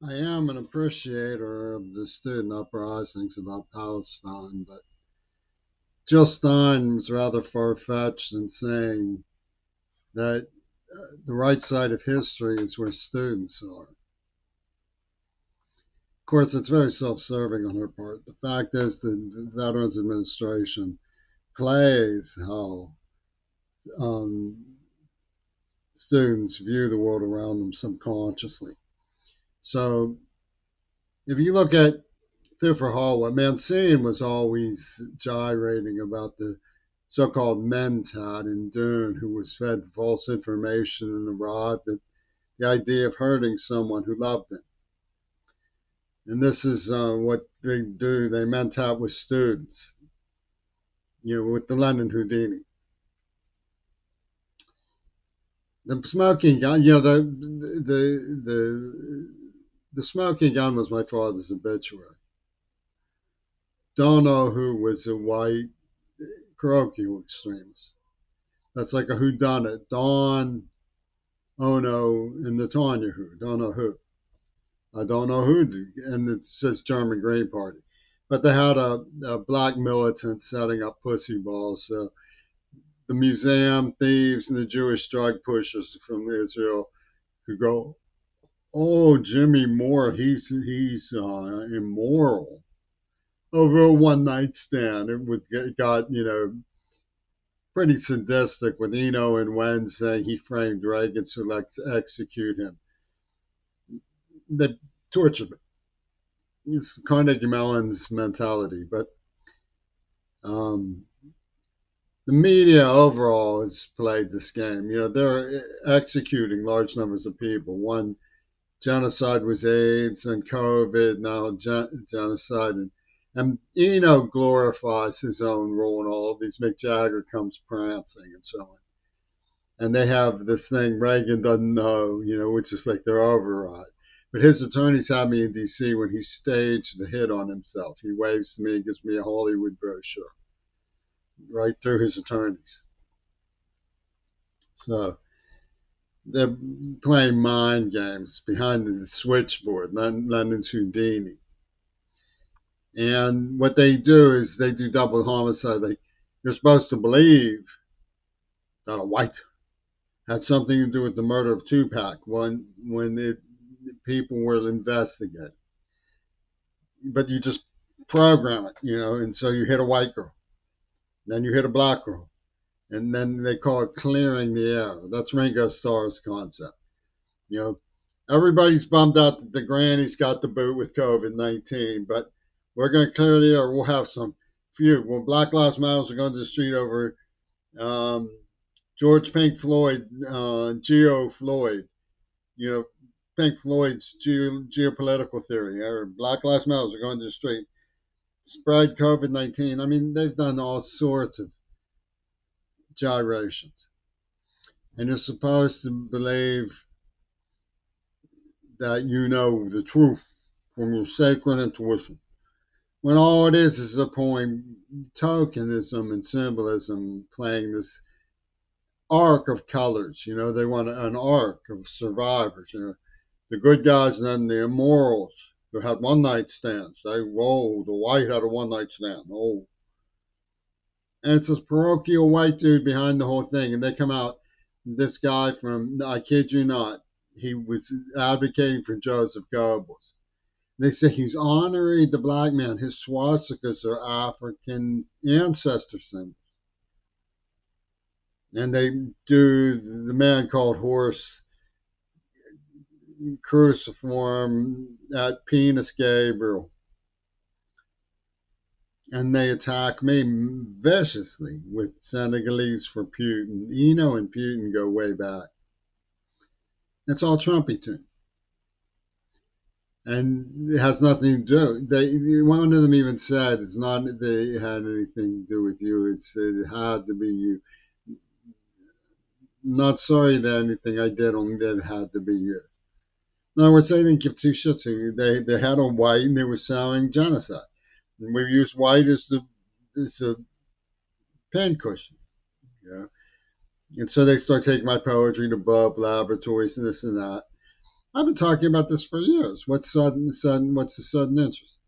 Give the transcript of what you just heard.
I am an appreciator of the student uprisings about Palestine, but Jill Stein was rather far fetched in saying that the right side of history is where students are. Of course, it's very self serving on her part. The fact is, the Veterans Administration plays how um, students view the world around them subconsciously. So, if you look at Thither Hall, what Mancine was always gyrating about the so-called mentat in Dune who was fed false information and arrived at the idea of hurting someone who loved him. And this is what they do. They mentat with students, with the London Houdini. The smoking gun, the smoking gun was my father's obituary. Don't know who was a white parochial extremist. That's like a whodunit. Dawn, Ono, and Natanya who. Don't know who. I don't know who. And it says German Green Party. But they had a black militant setting up pussy balls. So the museum thieves and the Jewish drug pushers from Israel could go, oh, Jimmy Moore, he's immoral over a one night stand. It got pretty sadistic with Eno and Wen saying he framed Reagan, so let's execute him. They tortured me. It's Carnegie Mellon's mentality, but um, the media overall has played this game. They're executing large numbers of people. One genocide was AIDS and COVID, now genocide. And Eno glorifies his own role in all of these. Mick Jagger comes prancing and so on. And they have this thing Reagan doesn't know, which is like their override. But his attorneys had me in D.C. when he staged the hit on himself. He waves to me and gives me a Hollywood brochure right through his attorneys. So they're playing mind games behind the switchboard, London's Houdini. And what they do is they do double homicide. You're supposed to believe that a white had something to do with the murder of Tupac when people were investigating. But you just program it, and so you hit a white girl, then you hit a black girl, and then they call it clearing the air. That's Ringo Starr's concept. You know, everybody's bummed out that the granny's got the boot with COVID-19, but we're going to clear the air. We'll have some few. When Black Lives Matter are going to the street over um, George Pink Floyd, Geo Floyd, you know, Pink Floyd's geopolitical theory, or Black Lives Matter are going to the street, spread COVID-19. I mean, they've done all sorts of gyrations. And you're supposed to believe that you know the truth from your sacred intuition. When all it is a point tokenism and symbolism playing this arc of colors. They want an arc of survivors. The good guys and then the immorals who had one night stands. Whoa, the white had a one night stand. Oh. And it's this parochial white dude behind the whole thing. And they come out, this guy from, I kid you not, he was advocating for Joseph Goebbels. They say he's honoring the black man. His swastikas are African ancestor symbols. And they do the man called Horse cruciform at Penis Gabriel. And they attack me viciously with Senegalese for Putin. Eno and Putin go way back. It's all Trumpy tune. And it has nothing to do. One of them even said it's not that they had anything to do with you. It had to be you. Not sorry that anything I did only that it had to be you. In other words, they didn't give two shits. They had on white and they were selling genocide. And we used white as a pen cushion. And so they start taking my poetry to Bub Laboratories and this and that. I've been talking about this for years. What's the sudden interest?